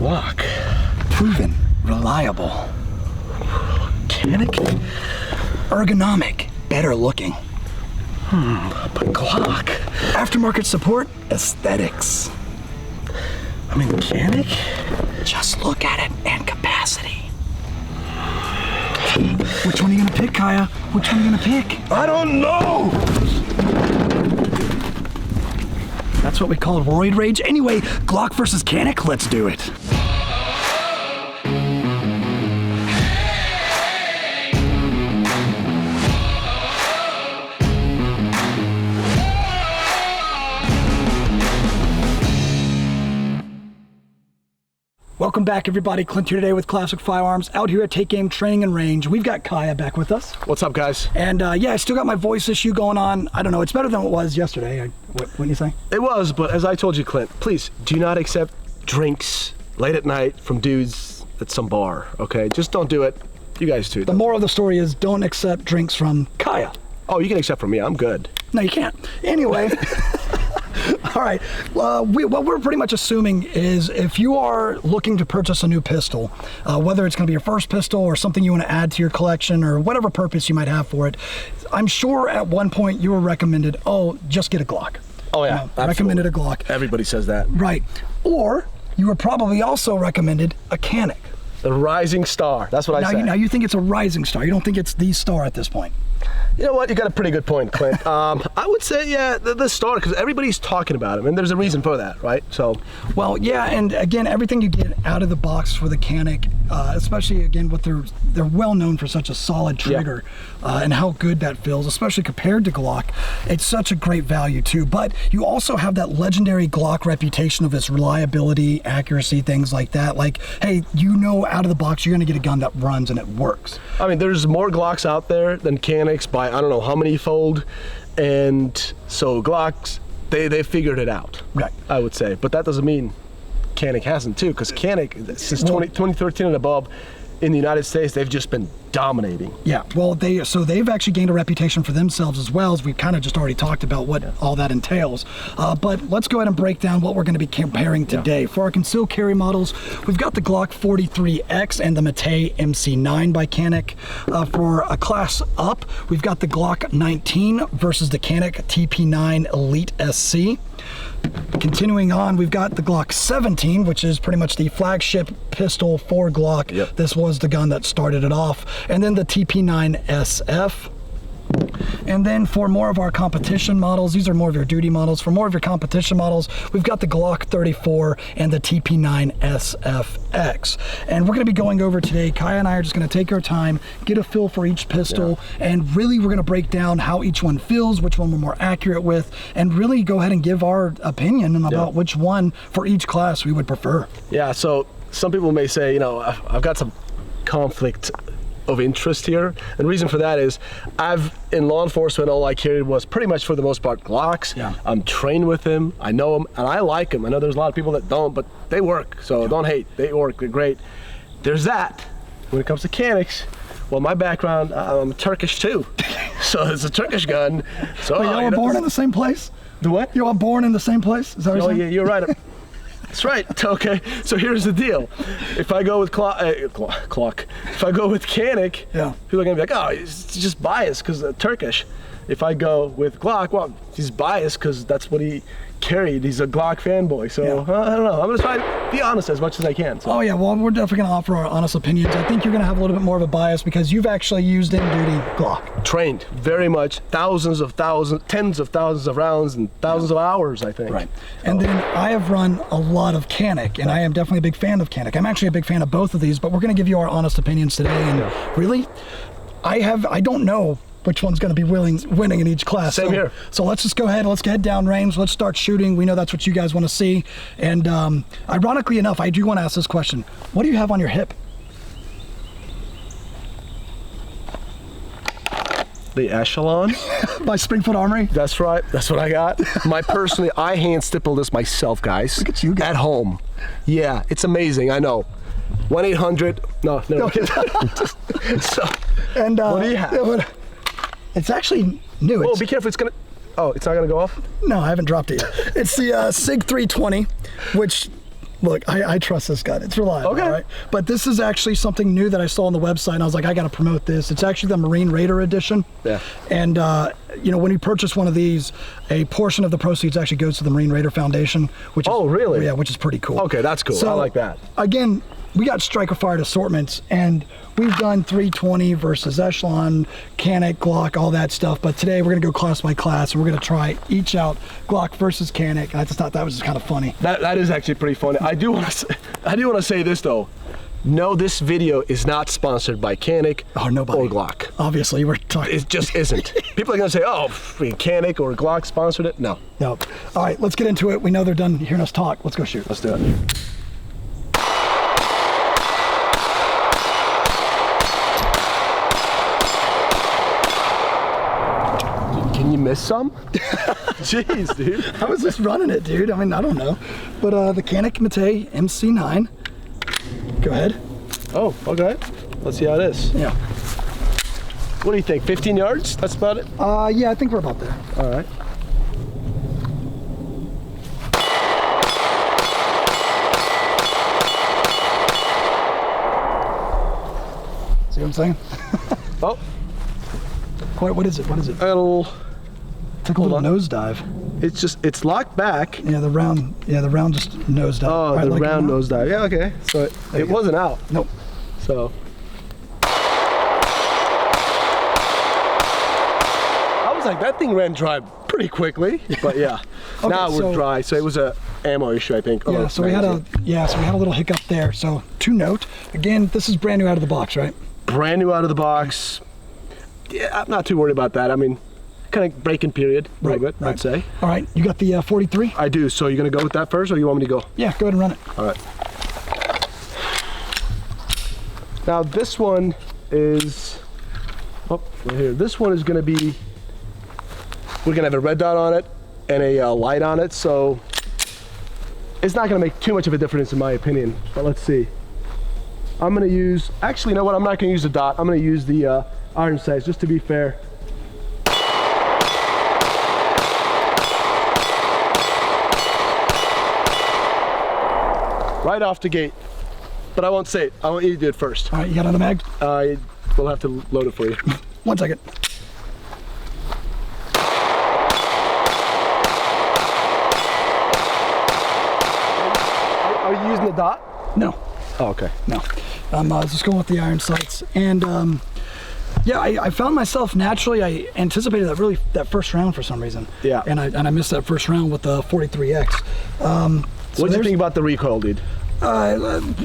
Glock. Proven, reliable. Canik? Ergonomic, better looking. But Glock. Aftermarket support, aesthetics. I mean, Canik? Just look at it and capacity. Which one are you gonna pick, Kaya? Which one are you gonna pick? I don't know! That's what we call roid rage. Anyway, Glock versus Canik, let's do it. Welcome back, everybody. Clint here today with Classic Firearms, out here at Take Aim Training and Range. We've got Kaya back with us. What's up, guys? And yeah, I still got my voice issue going on. I don't know, it's better than it was yesterday. What do you say? It was, but as I told you, Clint, please do not accept drinks late at night from dudes at some bar, okay? Just don't do it. You guys too. The moral of the story is don't accept drinks from Kaya. Oh, you can accept from me. I'm good. No, you can't. Anyway. All right, what we're pretty much assuming is if you are looking to purchase a new pistol, whether it's going to be your first pistol or something you want to add to your collection or whatever purpose you might have for it, I'm sure at one point you were recommended, oh, just get a Glock. Oh yeah, absolutely. Recommended a Glock. Everybody says that. Right. Or you were probably also recommended a Canik. The rising star. That's what I say. Now you think it's a rising star. You don't think it's the star at this point. You know what? You got a pretty good point, Clint. I would say, yeah, the star, because everybody's talking about him, and there's a reason for that, right? So, well, yeah, and again, everything you get out of the box for the Canik, especially again, what they're well known for such a solid trigger, and how good that feels, especially compared to Glock. It's such a great value too. But you also have that legendary Glock reputation of its reliability, accuracy, things like that. Like, hey, you know, out of the box, you're gonna get a gun that runs and it works. I mean, there's more Glocks out there than Caniks by I don't know how many fold, and so Glocks, they figured it out, right? I would say, but that doesn't mean Canik hasn't too, because Canik since 2013 and above in the United States, they've just been dominating. Yeah, well, they've actually gained a reputation for themselves as well, as we've kind of just already talked about what all that entails. But let's go ahead and break down what we're going to be comparing today. Yeah. For our concealed carry models, we've got the Glock 43X and the Matei MC9 by Canik. For a class up, we've got the Glock 19 versus the Canik TP9 Elite SC. Continuing on, we've got the Glock 17, which is pretty much the flagship pistol for Glock. Yep. This was the gun that started it off. And then the TP9 SF. And then for more of our competition models, these are more of your duty models. For more of your competition models, we've got the Glock 34 and the TP9 SFX. And we're going to be going over today, Kaya and I are just going to take our time, get a feel for each pistol, and really we're going to break down how each one feels, which one we're more accurate with, and really go ahead and give our opinion about which one for each class we would prefer. Yeah, so some people may say, you know, I've got some conflict of interest here, and the reason for that is in law enforcement, all I carried was pretty much for the most part Glocks. Yeah. I'm trained with them, I know them, and I like them. I know there's a lot of people that don't, but they work, so don't hate. They work, they're great. There's that. When it comes to Caniks, well, my background, I'm Turkish too, so it's a Turkish gun. So wait, y'all were born in the same place? The what? You all born in the same place? Is that what you're saying? Yeah, you're right. That's right. Okay, so here's the deal. If I go with if I go with Canik, people are gonna be like, oh, he's just biased because Turkish. If I go with Glock, well, he's biased because that's what he carried. He's a Glock fanboy. So I don't know. I'm gonna try to be honest as much as I can. So. Oh yeah, well, we're definitely gonna offer our honest opinions. I think you're gonna have a little bit more of a bias because you've actually used in-duty Glock. Trained very much, tens of thousands of rounds and thousands of hours, I think. Right. And then I have run a lot of Canik, and I am definitely a big fan of Canik. I'm actually a big fan of both of these, but we're gonna give you our honest opinions today. And really, I don't know which one's going to be winning in each class. Same here. So let's just go ahead, let's get downrange, let's start shooting. We know that's what you guys want to see. And ironically enough, I do want to ask this question. What do you have on your hip? The Echelon. By Springfield Armory? That's right, that's what I got. I hand stipple this myself, guys. Look at you guys. At home. Yeah, it's amazing, I know. 1-800, no. And what do you have? It's actually new. Oh, be careful, it's not gonna go off? No, I haven't dropped it yet. It's the SIG 320, which Look, I trust this gun. It's reliable, Okay. all right? But this is actually something new that I saw on the website, and I was like, I got to promote this. It's actually the Marine Raider edition. Yeah. And, you know, when you purchase one of these, a portion of the proceeds actually goes to the Marine Raider Foundation, which is, Oh, really? Yeah, which is pretty cool. Okay, that's cool. So, I like that. Again, we got striker fired assortments, and we've done 320 versus Echelon, Canik, Glock, all that stuff. But today we're gonna go class by class, and we're gonna try each out Glock versus Canik. I just thought that was just kind of funny. That is actually pretty funny. I do want to say this though. No, this video is not sponsored by Canik Or nobody. or Glock. Obviously, we're talking. It just isn't. People are gonna say, "Oh, Canik or Glock sponsored it." No. No. All right, let's get into it. We know they're done hearing us talk. Let's go shoot. Let's do it. Can you miss some? Jeez, dude. I was just running it, dude. I mean, I don't know. But the Canik Mate MC9. Go ahead. Oh, okay. Let's see how it is. Yeah. What do you think? 15 yards? That's about it? Yeah, I think we're about there. All right. See what I'm saying? Oh, What is it? What is it? it'll. Took a little nosedive. It's locked back. Yeah, the round just nosedived. Oh, All right, the let it go round now. nosedive. Yeah, okay. So it you go. wasn't out. Nope. So. I was like, that thing ran dry pretty quickly. But yeah, Okay, now we're so- dry. So it was a ammo issue, I think. Yeah, Oh, so we had a magazine. little hiccup there. So to note, again, this is brand new out of the box, right? Brand new out of the box. Yeah, I'm not too worried about that. I mean, kind of break-in period, a little bit, I'd say. All right, you got the 43? I do. So you're gonna go with that first, or you want me to go? Yeah, go ahead and run it. All right. Now this one is, oh, right here. This one is gonna be, we're gonna have a red dot on it and a light on it, so it's not gonna make too much of a difference in my opinion, but let's see. I'm gonna use, actually, you know what? I'm not gonna use the dot. I'm gonna use the iron sights, just to be fair. Right off the gate, but I won't say it. I want you to do it first. All right, you got another mag? We'll have to load it for you. 1 second. Are you using the dot? No, Oh, okay. no. I was just going with the iron sights. And yeah, I found myself naturally, I anticipated that first round for some reason. Yeah. And I missed that first round with the 43X. What do you think about the recoil, dude?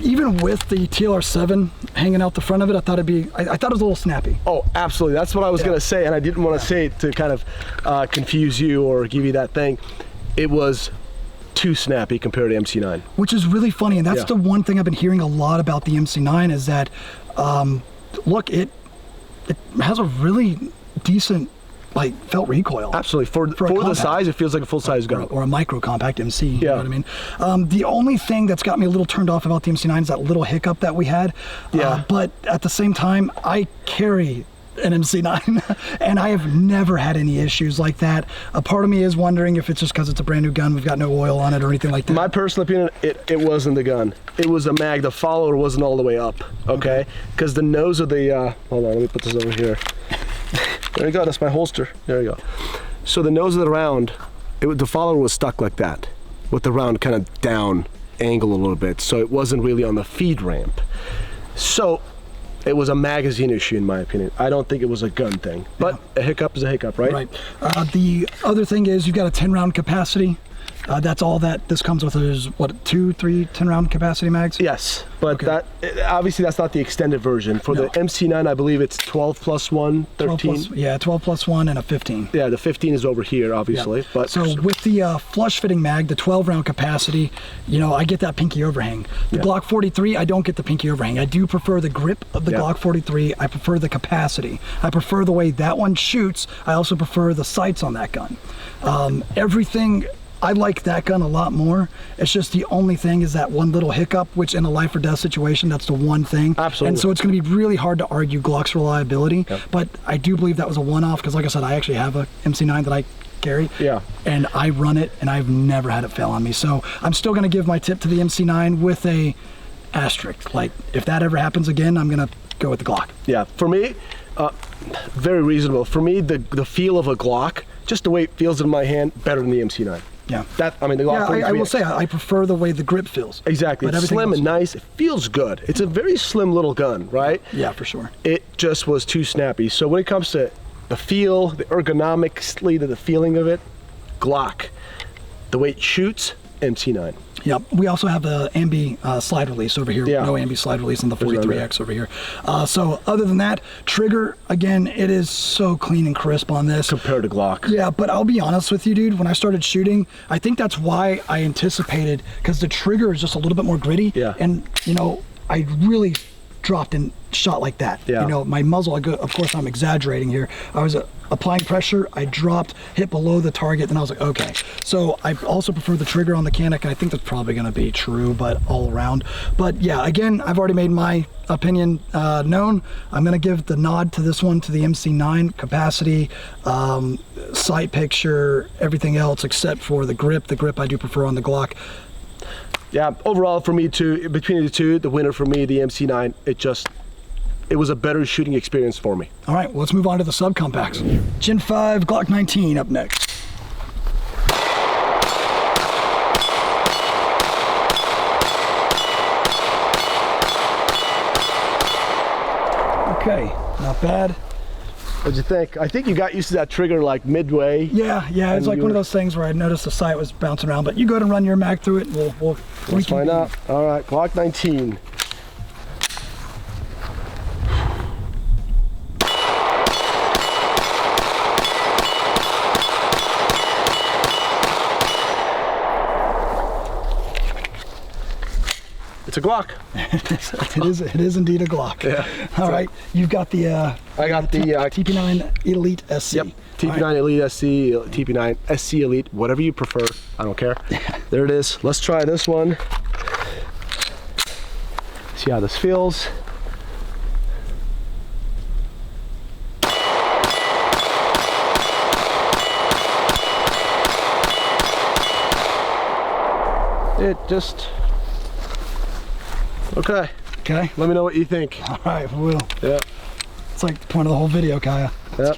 Even with the TLR7 hanging out the front of it, I thought I thought it was a little snappy. Oh, absolutely. That's what I was gonna say, and I didn't want to say it to kind of confuse you or give you that thing. It was too snappy compared to MC9. Which is really funny, and that's Yeah. the one thing I've been hearing a lot about the MC9 is that, look, it has a really decent, like, felt recoil. Absolutely. For the compact. size, it feels like a full-size gun. Or a micro compact MC, you Yeah. know what I mean? The only thing that's got me a little turned off about the MC9 is that little hiccup that we had. Yeah. But at the same time, I carry an MC9 and I have never had any issues like that. A part of me is wondering if it's just because it's a brand new gun, we've got no oil on it or anything like that. My personal opinion, it wasn't the gun. It was a mag. The follower wasn't all the way up, okay? Because the nose of the, hold on, let me put this over here. There you go, that's my holster. There you go. So the nose of the round, the follower was stuck like that, with the round kind of down angle a little bit, so it wasn't really on the feed ramp. So it was a magazine issue in my opinion. I don't think it was a gun thing, but a hiccup is a hiccup, right? Right. The other thing is you've got a 10 round capacity. That's all that this comes with is what, 2, 3 10 round capacity mags? Yes, but Okay. obviously that's not the extended version. For No. the MC9, I believe it's 12 plus 1, 13. 12 plus 1 and a 15. Yeah, the 15 is over here, obviously. Yeah. But so with the flush fitting mag, the 12 round capacity, you know, I get that pinky overhang. The Yeah. Glock 43, I don't get the pinky overhang. I do prefer the grip of the Yeah. Glock 43. I prefer the capacity. I prefer the way that one shoots. I also prefer the sights on that gun. Everything, I like that gun a lot more. It's just the only thing is that one little hiccup, which in a life or death situation, that's the one thing. Absolutely. And so it's going to be really hard to argue Glock's reliability. Yep. But I do believe that was a one-off because, like I said, I actually have a MC9 that I carry. Yeah. And I run it, and I've never had it fail on me. So I'm still going to give my tip to the MC9 with a asterisk. Like, if that ever happens again, I'm going to go with the Glock. Yeah, for me, very reasonable. For me, the feel of a Glock, just the way it feels in my hand, better than the MC9. Yeah. That, I mean, the Glock 43X. I will say, I prefer the way the grip feels. Exactly. It's slim and nice. It feels good. It's a very slim little gun, right? Yeah, for sure. It just was too snappy. So when it comes to the feel, the ergonomically, the feeling of it, Glock. The way it shoots, MC9. Yep. We also have the ambi slide release over here. Yeah. No ambi slide release in the 43X over here. So other than that, trigger, again, it is so clean and crisp on this. Compared to Glock. Yeah, but I'll be honest with you, dude. When I started shooting, I think that's why I anticipated, because the trigger is just a little bit more gritty. Yeah. And, you know, I really dropped and shot like that. Yeah. You know, my muzzle, of course, I'm exaggerating here. I was applying pressure, I dropped, hit below the target, and I was like, okay. So I also prefer the trigger on the Canik, and I think that's probably gonna be true, but all around. But yeah, again, I've already made my opinion known. I'm gonna give the nod to this one, to the MC9 capacity, sight picture, everything else except for the grip. The grip I do prefer on the Glock. Yeah, overall for me too, between the two, the winner for me, the MC9, it was a better shooting experience for me. All right, well, let's move on to the subcompacts. Gen 5 Glock 19 up next. Okay, not bad. What'd you think? I think you got used to that trigger like midway. Yeah, it's like one of those things where I noticed the sight was bouncing around, but you go ahead and run your mag through it, and Let's find out. All right, Glock 19. It's a Glock. it is indeed a Glock. Yeah. All right, you've got the I got the TP9 Elite SC. Yep. TP9 right. Elite SC, TP9 SC Elite, whatever you prefer. I don't care. There it is. Let's try this one. See how this feels. It just... Okay. Okay. Let me know what you think. All right, we will. Yeah. It's like the point of the whole video, Kaya. Yep.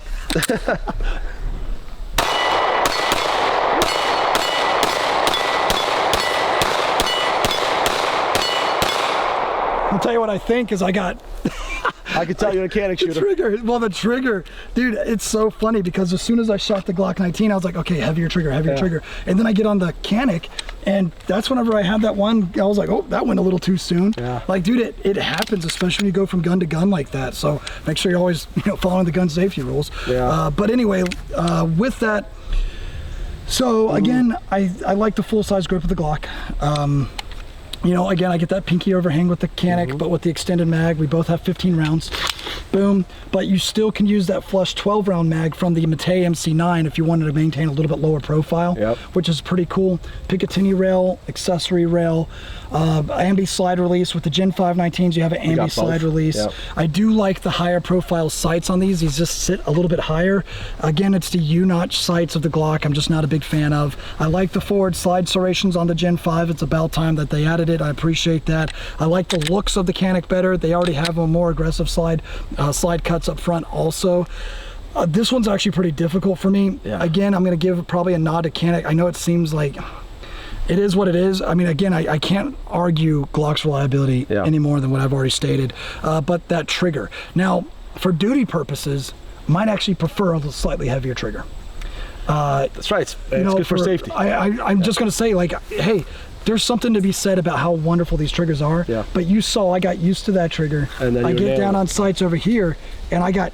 I'll tell you what I think is I can tell you're a Canik shooter. The trigger, dude, it's so funny because as soon as I shot the Glock 19, I was like, okay, heavier trigger. And then I get on the Canik, and that's whenever I had that one, I was like, oh, that went a little too soon. Yeah. Like, dude, it happens, especially when you go from gun to gun like that. So make sure you're always, following the gun safety rules. Yeah. But anyway, with that, so again, I like the full-size grip of the Glock. Again, I get that pinky overhang with the Canik, but with the extended mag, we both have 15 rounds. Boom. But you still can use that flush 12-round mag from the Mate MC9 if you wanted to maintain a little bit lower profile, which is pretty cool. Picatinny rail, accessory rail, ambi slide release. With the Gen 5 19s, you have an ambi slide release. Yep. I do like the higher profile sights on these. These just sit a little bit higher. Again, it's the U-notch sights of the Glock I'm just not a big fan of. I like the forward slide serrations on the Gen 5. It's about time that they added it. I appreciate that. I like the looks of the Canik better. They already have a more aggressive slide cuts up front also. This one's actually pretty difficult for me. Again, I'm going to give probably a nod to Canik. I know it seems like it is what it is. I mean, again, I can't argue Glock's reliability any more than what I've already stated. But that trigger. Now, for duty purposes, might actually prefer a slightly heavier trigger. That's right. It's good for safety. I'm just going to say, like, hey, there's something to be said about how wonderful these triggers are. But you saw I got used to that trigger. And then I get down on sights over here, and I got,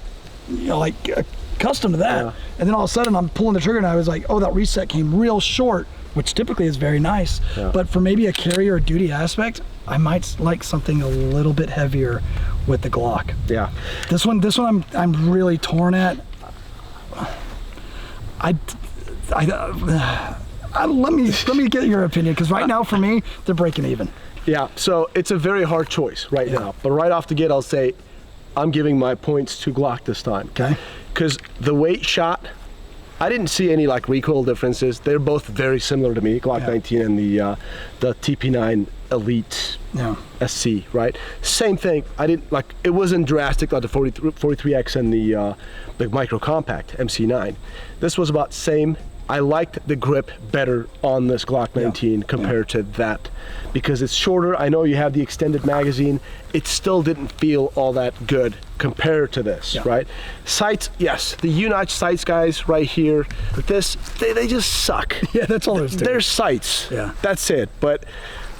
accustomed to that. And then all of a sudden, I'm pulling the trigger, and I was like, oh, that reset came real short, which typically is very nice. But for maybe a carrier or duty aspect, I might like something a little bit heavier with the Glock. This one, I'm really torn at. Let me get your opinion, because right now for me they're breaking even. So it's a very hard choice right now, but right off the gate I'll say I'm giving my points to Glock this time. Okay. Because the weight shot I didn't see any like recoil differences. They're both very similar to me, Glock 19 and the TP9 Elite SC, right? Same thing. I didn't like, it wasn't drastic like the 43X and the Micro Compact MC9. This was about same. I liked the grip better on this Glock 19 compared to that, because it's shorter. I know you have the extended magazine. It still didn't feel all that good compared to this, right? Sights, yes, the U-notch sights guys right here, this, they just suck. Yeah, that's all there's to it. They're sights. Yeah. That's it. But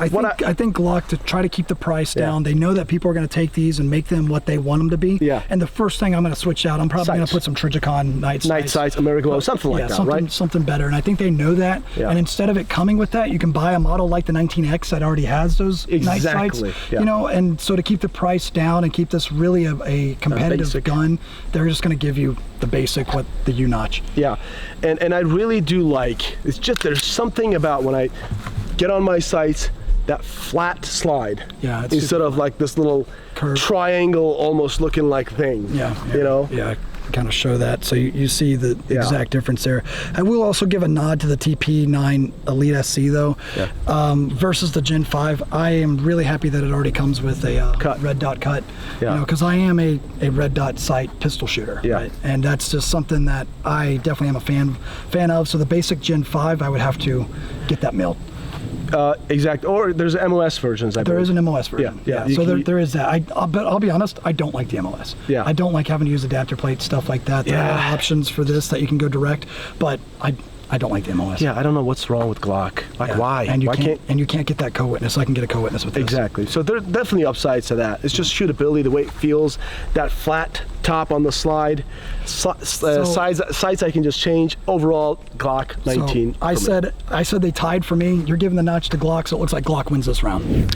I think Glock, to try to keep the price down, they know that people are going to take these and make them what they want them to be. Yeah. And the first thing I'm going to switch out, I'm probably going to put some Trijicon night sights, Ameriglow, something like that, right? Something better. And I think they know that. Yeah. And instead of it coming with that, you can buy a model like the 19X that already has those night sights. Yeah. You know, and so to keep the price down and keep this really a competitive gun, they're just going to give you the basic, what the U-notch. Yeah. And I really do like, it's just, there's something about when I get on my sights, that flat slide, instead of like this little curve, triangle almost looking like thing. You know? Yeah, kind of show that, so you see the exact difference there. I will also give a nod to the TP9 Elite SC though, versus the Gen 5. I am really happy that it already comes with a red dot cut, you know, because I am a red dot sight pistol shooter, right? And that's just something that I definitely am a fan of. So the basic Gen 5, I would have to get that milled. Exact, or there's MOS versions. There is an MOS version. Yeah. So there is that. But I'll be honest, I don't like the MOS. Yeah. I don't like having to use adapter plates, stuff like that. There are options for this that you can go direct, but I don't like the MOS. Yeah, I don't know what's wrong with Glock. Like why? And you can't get that co-witness. I can get a co-witness with this. Exactly. So there's definitely upsides to that. It's just shootability, the way it feels, that flat top on the slide, sides I can just change. Overall, Glock 19. So I said they tied for me. You're giving the notch to Glock, so it looks like Glock wins this round.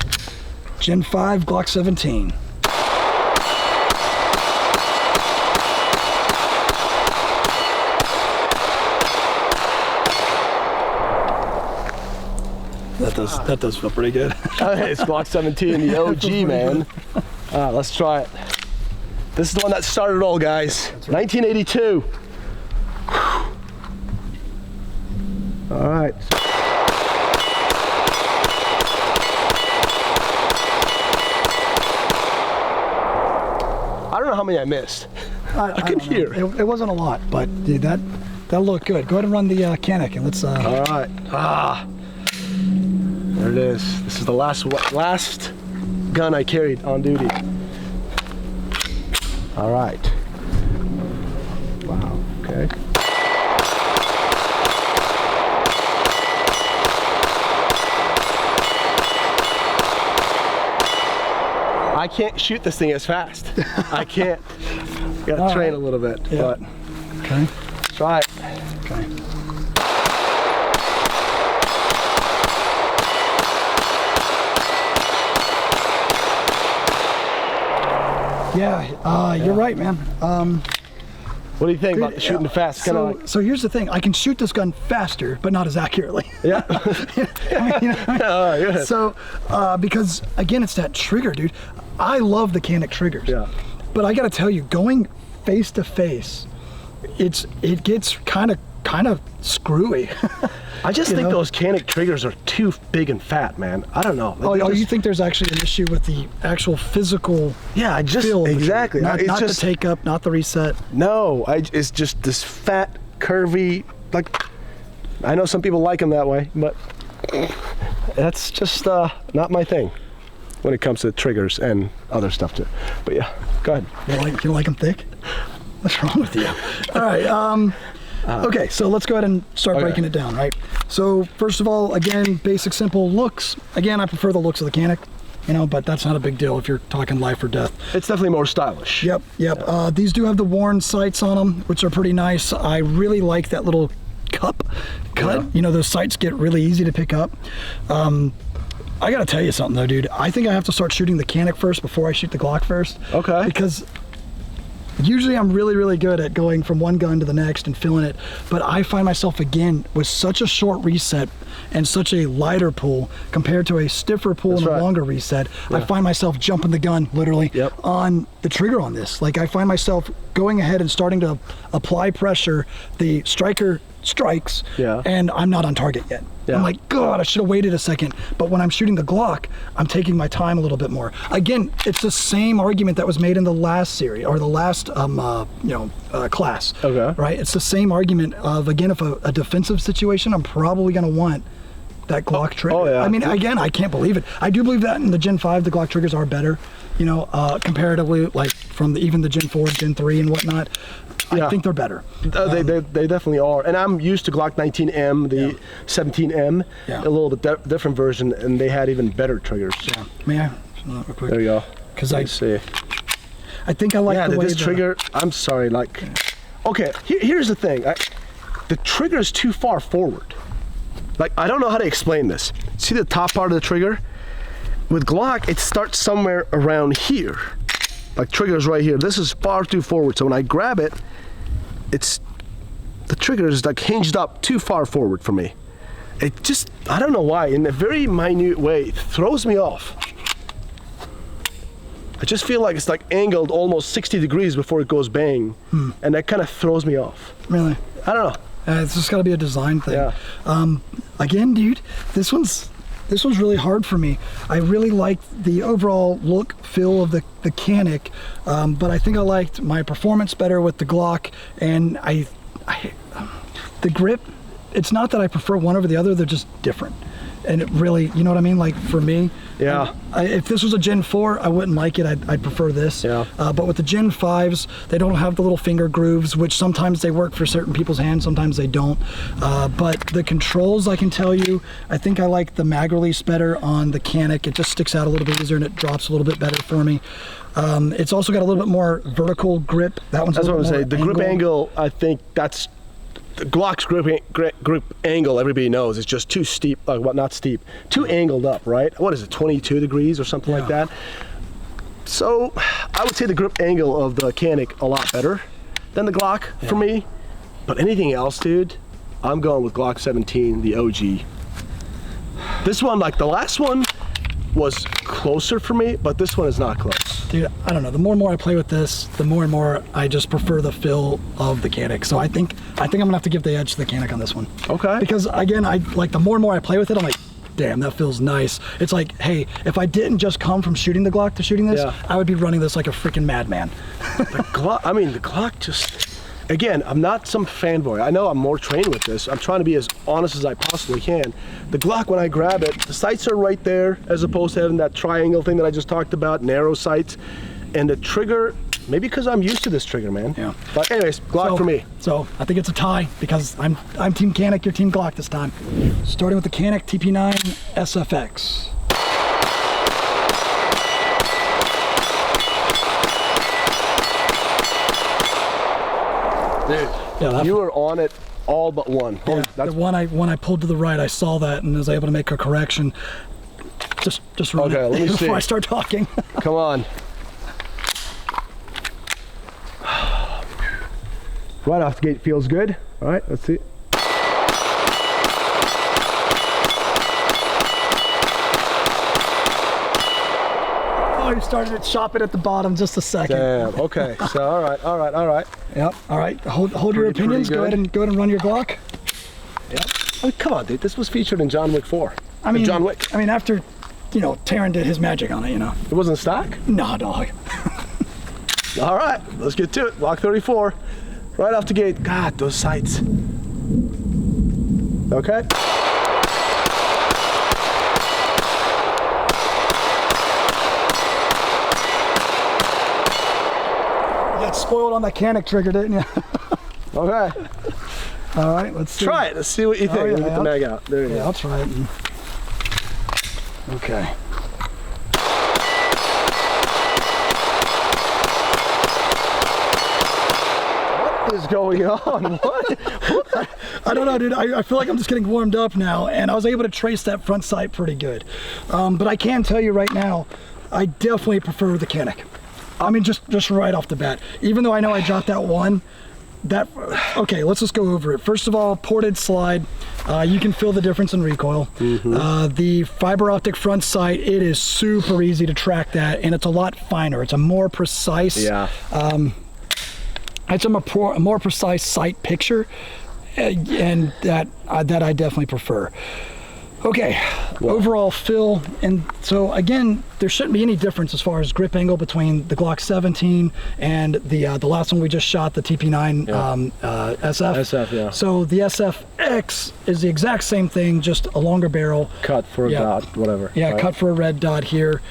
Gen 5, Glock 17. That does feel pretty good. It's Glock 17, the OG, man. Let's try it. This is the one that started it all, guys. Right. 1982. All right. I don't know how many I missed. I could hear. It wasn't a lot, but dude, that looked good. Go ahead and run the Canik and let's. All right. There it is. This is the last gun I carried on duty. All right. Wow. Okay. I can't shoot this thing as fast. I can't. Got to train a little bit. But okay. Try it. Okay. Yeah, you're right, man. What do you think about shooting fast? So here's the thing: I can shoot this gun faster, but not as accurately. Yeah. So because again, it's that trigger, dude. I love the Canik triggers. Yeah. But I got to tell you, going face to face, it gets kind of screwy. I just think those Canik triggers are too big and fat, man. I don't know. Oh, you think there's actually an issue with the actual physical feel? Exactly. Not the take up, not the reset. No, it's just this fat, curvy, like, I know some people like them that way, but that's just not my thing when it comes to triggers and other stuff too. But yeah, go ahead. You like them thick? What's wrong with you? All right. Okay, so let's go ahead and start breaking it down, right? So first of all, again, basic, simple looks. Again, I prefer the looks of the Canik, but that's not a big deal if you're talking life or death. It's definitely more stylish. Yep. Yeah. These do have the worn sights on them, which are pretty nice. I really like that little cut. Yeah. Those sights get really easy to pick up. I gotta tell you something though, dude. I think I have to start shooting the Canik first before I shoot the Glock first. Okay. Because Usually I'm really, really good at going from one gun to the next and filling it, but I find myself again with such a short reset and such a lighter pull compared to a stiffer pull and a longer reset. I find myself jumping the gun literally on the trigger on this. Like I find myself going ahead and starting to apply pressure. The striker strikes and I'm not on target yet. I'm like, God, I should have waited a second. But when I'm shooting the Glock, I'm taking my time a little bit more. Again, it's the same argument that was made in the last series or the last class. Okay. Right? It's the same argument of, again, if a defensive situation, I'm probably going to want that Glock trigger. Oh, yeah. I mean, again, I can't believe it. I do believe that in the Gen 5, the Glock triggers are better, you know, comparatively, like from even the Gen 4, Gen 3 and whatnot. I think they're better. They definitely are. And I'm used to Glock 19M, the 17M, a little bit different version, and they had even better triggers. Yeah. May I? Real quick. There you go. Because I see. I think I like the way this trigger, I'm sorry, like, okay, here's the thing. The trigger is too far forward. Like, I don't know how to explain this. See the top part of the trigger? With Glock, it starts somewhere around here. Like trigger's right here. This is far too forward. So when I grab it, the trigger is like hinged up too far forward for me. It just, I don't know why, in a very minute way, it throws me off. I just feel like it's like angled almost 60 degrees before it goes bang. And that kind of throws me off. Really? I don't know. It's just got to be a design thing. Again, dude, this one's really hard for me. I really liked the overall look, feel of the Canik, but I think I liked my performance better with the Glock, and the grip, it's not that I prefer one over the other, they're just different. And it really, you know what I mean? Like for me, if this was a Gen 4, I wouldn't like it. I'd prefer this. But with the Gen 5s, they don't have the little finger grooves, which sometimes they work for certain people's hands, sometimes they don't. But the controls, I can tell you, I think I like the mag release better on the Canik. It just sticks out a little bit easier and it drops a little bit better for me. It's also got a little bit more vertical grip. That one's a little bit more The grip angle, I think that's the Glock's grip angle, everybody knows, is just too steep, not steep, too angled up, right? What is it, 22 degrees or something like that? So I would say the grip angle of the Canik a lot better than the Glock for me. But anything else, dude, I'm going with Glock 17, the OG. This one, like the last one, was closer for me, but this one is not close. Dude, I don't know. The more and more I play with this, the more and more I just prefer the feel of the Canik. So I think I'm gonna have to give the edge to the Canik on this one. Okay. Because again, the more and more I play with it, I'm like, damn, that feels nice. It's like, hey, if I didn't just come from shooting the Glock to shooting this, I would be running this like a freaking madman. The Glock just, again, I'm not some fanboy. I know I'm more trained with this. I'm trying to be as honest as I possibly can. The Glock, when I grab it, the sights are right there, as opposed to having that triangle thing that I just talked about, narrow sights. And the trigger, maybe because I'm used to this trigger, man. Yeah. But anyways, Glock for me. So I think it's a tie because I'm Team Canik, you're Team Glock this time. Starting with the Canik TP9 SFX. Dude, you were on it all but one. The one I pulled to the right, I saw that and was able to make a correction. Just run it let me see. before I start talking. Come on. Right off the gate feels good. All right, let's see. Oh, you started chopping at the bottom just a second. Damn, okay. So, all right. Yep, all right. Hold your opinions. Go ahead and run your Glock. Yep. I mean, come on, dude. This was featured in John Wick 4. John Wick. I mean, after, Taron did his magic on it, It wasn't stock? Nah, dog. All right, let's get to it. Glock 34. Right off the gate. God, those sights. Okay. You got spoiled on that Canik trigger, didn't you? Okay. All right, let's see. Try it. Let's see what you think. Let me get the mag out. There you go. I'll try it. Okay. What is going on? What? I don't know, dude. I feel like I'm just getting warmed up now, and I was able to trace that front sight pretty good. But I can tell you right now, I definitely prefer the Canik. I mean, just right off the bat, even though I know I dropped that one, okay, let's just go over it. First of all, ported slide, you can feel the difference in recoil. The fiber optic front sight, it is super easy to track that, and it's a lot finer. It's a more precise, it's a more precise sight picture, and that I definitely prefer. Okay, overall feel, and so again, there shouldn't be any difference as far as grip angle between the Glock 17 and the last one we just shot, the TP9 SF. SF, yeah. So the SFX is the exact same thing, just a longer barrel. Cut for a dot, whatever. Yeah, right. Cut for a red dot here.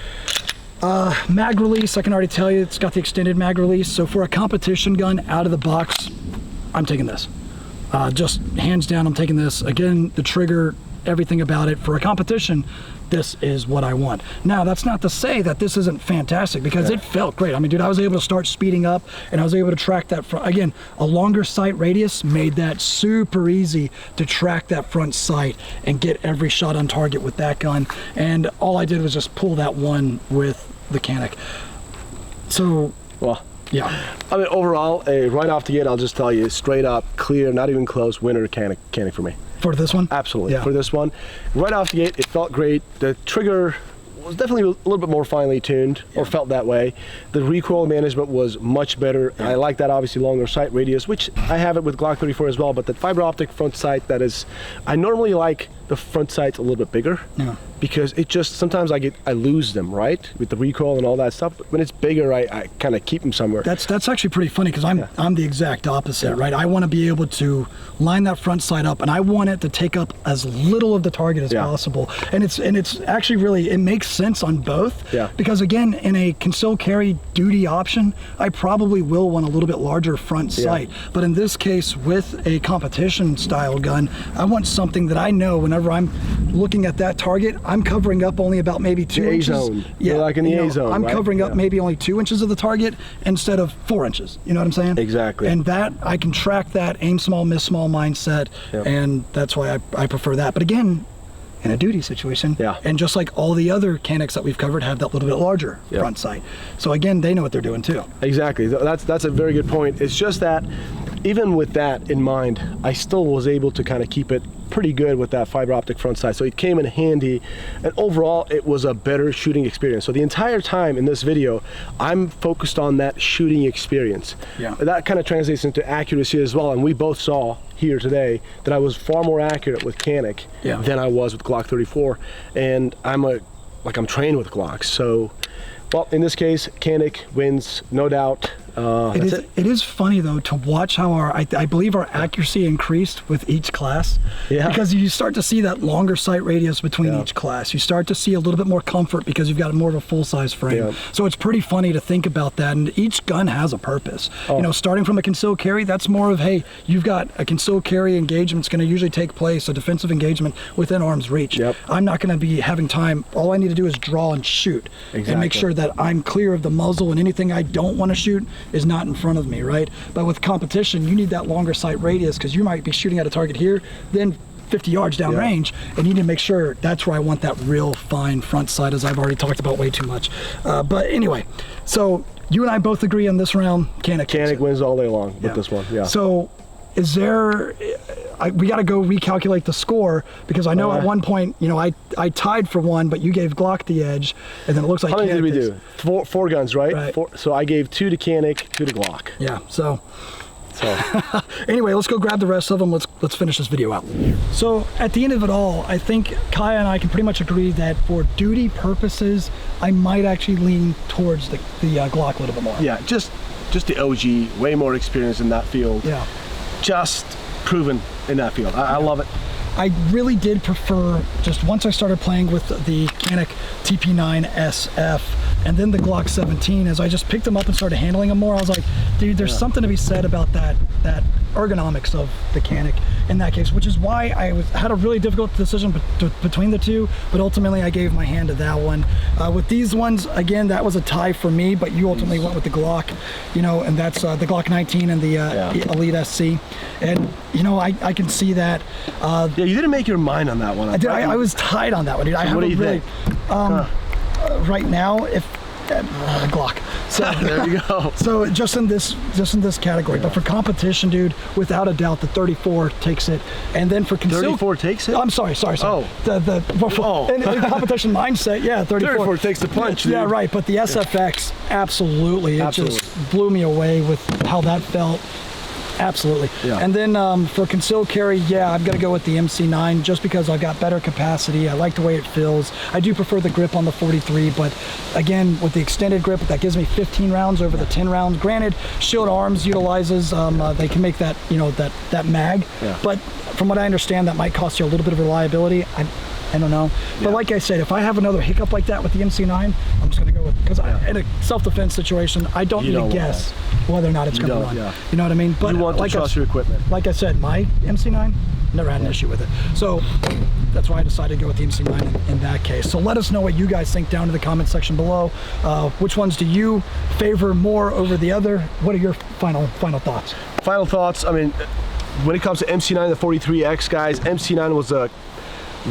Mag release, I can already tell you, it's got the extended mag release. So for a competition gun out of the box, I'm taking this. Just hands down, I'm taking this. Again, the trigger, everything about it. For a competition, this is what I want. Now, that's not to say that this isn't fantastic, because it felt great. I mean, dude, I was able to start speeding up, and I was able to track that front. Again, a longer sight radius made that super easy to track that front sight and get every shot on target with that gun. And all I did was just pull that one with the Canik. So, well, yeah. I mean, overall, right off the gate, I'll just tell you, straight up, clear, not even close, winner Canik for me. For this one? Absolutely, for this one. Right off the gate, it felt great. The trigger was definitely a little bit more finely tuned, or felt that way. The recoil management was much better. I like that, obviously, longer sight radius, which I have it with Glock 34 as well, but the fiber optic front sight, that is, I normally like the front sights a little bit bigger, because it just, sometimes I lose them, right, with the recoil and all that stuff. But when it's bigger, I kind of keep them somewhere. That's actually pretty funny, because I'm the exact opposite, right? I want to be able to line that front sight up, and I want it to take up as little of the target as possible. And it's actually really, it makes sense on both, because again, in a concealed carry duty option, I probably will want a little bit larger front sight. But in this case, with a competition style gun, I want something that I know whenever I'm looking at that target, I'm covering up only about maybe 2 inches. A-zone. Yeah, like in the A-zone, I'm covering up maybe only 2 inches of the target instead of 4 inches. You know what I'm saying? Exactly. And that, I can track that aim small, miss small mindset, and that's why I prefer that. But again, in a duty situation, and just like all the other Caniks that we've covered have that little bit larger front sight. So again, they know what they're doing too. Exactly. That's a very good point. It's just that even with that in mind, I still was able to kind of keep it pretty good with that fiber optic front sight. So it came in handy, and overall it was a better shooting experience. So the entire time in this video, I'm focused on that shooting experience. That kind of translates into accuracy as well, and we both saw here today that I was far more accurate with Canik than I was with Glock 34, and I'm trained with Glocks. So, well, in this case, Canik wins, no doubt. It is funny though to watch how I believe our accuracy increased with each class, because you start to see that longer sight radius between each class. You start to see a little bit more comfort because you've got more of a full-size frame. So it's pretty funny to think about that, and each gun has a purpose. You know, starting from a concealed carry, that's more of, hey, you've got a concealed carry engagement. It's going to usually take place, a defensive engagement within arm's reach. I'm not going to be having time. All I need to do is draw and shoot, and make sure that I'm clear of the muzzle, and anything I don't want to shoot is not in front of me, right? But with competition, you need that longer sight radius, because you might be shooting at a target here, then 50 yards down range, and you need to make sure that's where I want that real fine front sight, as I've already talked about way too much. But anyway, so you and I both agree on this round, Canik wins all day long with this one. So is there, we got to go recalculate the score, because I know at one point, you know, I tied for one, but you gave Glock the edge, and then it looks like how many did we do? Four guns, right? So I gave 2 to Canik, 2 to Glock. So anyway, let's go grab the rest of them. Let's finish this video out. So at the end of it all, I think Kaya and I can pretty much agree that for duty purposes, I might actually lean towards the Glock a little bit more. Just the OG, way more experience in that field. Just proven in that field. I love it. I really did prefer, just once I started playing with the Canik TP9 SF and then the Glock 17, as I just picked them up and started handling them more, I was like, dude, there's something to be said about that ergonomics of the Canik in that case, which is why I had a really difficult decision between the two, but ultimately I gave my hand to that one. With these ones, again, that was a tie for me, but you ultimately went with the Glock, you know, and that's the Glock 19 and the Elite SC. And, you know, I can see that. You didn't make your mind on that one. I was tied on that one, dude. So what do you think? Right now, if Glock. So There you go. So just in this category, but for competition, dude, without a doubt, the 34 takes it. And then for concealed, 34 takes it? I'm sorry. Oh. In competition mindset, yeah, 34 takes the punch, dude. Yeah, right. But the SFX, absolutely, it just blew me away with how that felt. Absolutely. Yeah. And then for concealed carry, yeah, I'm going to go with the MC9 just because I've got better capacity. I like the way it feels. I do prefer the grip on the 43, but again, with the extended grip, that gives me 15 rounds over the 10 rounds. Granted, Shield Arms utilizes, they can make that, that mag, but from what I understand, that might cost you a little bit of reliability. I don't know. But like I said, if I have another hiccup like that with the MC9, I'm just going to go with, because in a self-defense situation, I don't need to guess whether or not it's going to run. Yeah. You know what I mean? But you want to trust your equipment. Like I said, my MC9, never had an issue with it. So that's why I decided to go with the MC9 in that case. So let us know what you guys think down in the comment section below. Which ones do you favor more over the other? What are your final thoughts? Final thoughts, I mean, when it comes to MC9, the 43X, guys, MC9 was a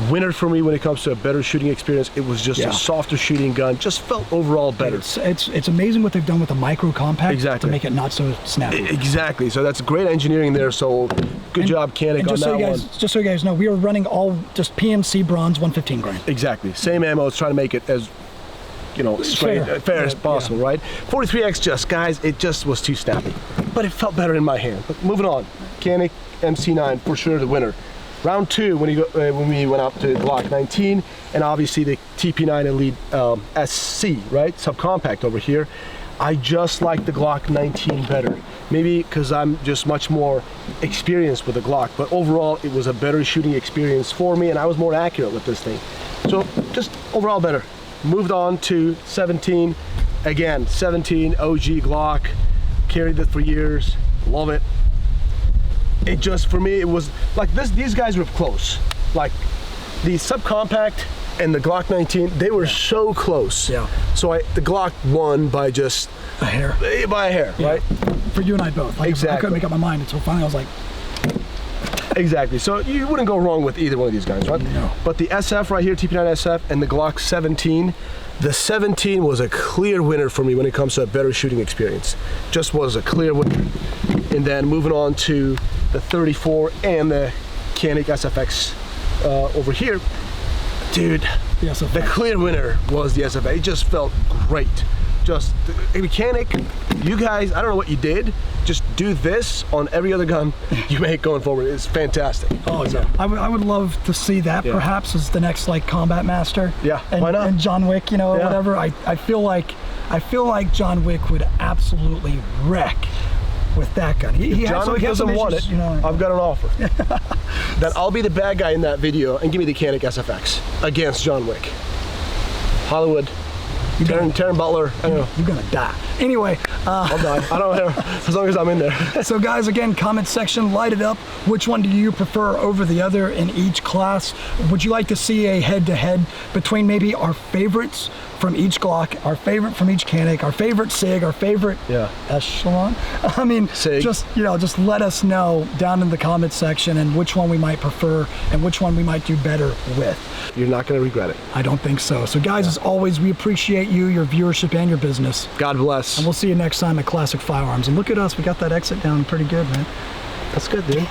winner for me when it comes to a better shooting experience. It was just a softer shooting gun, just felt overall better. It's amazing what they've done with the micro compact to make it not so snappy. Exactly. So that's great engineering there. So good job, Canik, on that one. Just so you guys know, we were running all just PMC bronze 115 grain. Exactly. Same ammo. It's trying to make it as fair as possible, right? 43X guys, it just was too snappy, but it felt better in my hand. But moving on, Canik MC9 for sure the winner. Round two, when we went out to Glock 19, and obviously the TP9 Elite SC, right? Subcompact over here. I just like the Glock 19 better. Maybe because I'm just much more experienced with the Glock, but overall it was a better shooting experience for me, and I was more accurate with this thing. So just overall better. Moved on to 17. Again, 17 OG Glock. Carried it for years. Love it. It just, for me, it was like this. These guys were close. Like the subcompact and the Glock 19, they were so close. Yeah. So the Glock won by just a hair. By a hair, right? For you and I both. Like, exactly. I couldn't make up my mind until finally I was like. Exactly. So you wouldn't go wrong with either one of these guys, right? No. But the SF right here, TP9 SF, and the Glock 17. The 17 was a clear winner for me when it comes to a better shooting experience. Just was a clear winner. And then moving on to the 34 and the Canik SFX over here. Dude, the clear winner was the SFX. It just felt great. Just, Canik, you guys, I don't know what you did. Just do this on every other gun you make going forward. It's fantastic. Oh, yeah. I would love to see that perhaps as the next like combat master. Yeah, and, why not? And John Wick, whatever. I feel like John Wick would absolutely wreck with that gun. John Wick doesn't want it. I've got an offer. Then I'll be the bad guy in that video and give me the Canik SFX against John Wick. Hollywood. Taryn Butler, I don't know. You're gonna die. Anyway. I'll die. I don't care, as long as I'm in there. So guys, again, comment section, light it up. Which one do you prefer over the other in each class? Would you like to see a head-to-head between maybe our favorites from each Glock, our favorite from each Canik, our favorite SIG, our favorite Echelon? I mean, SIG. just let us know down in the comment section and which one we might prefer and which one we might do better with. You're not going to regret it. I don't think so. So guys, as always, we appreciate you, your viewership, and your business. God bless. And we'll see you next time at Classic Firearms. And look at us, we got that exit down pretty good, man. That's good, dude.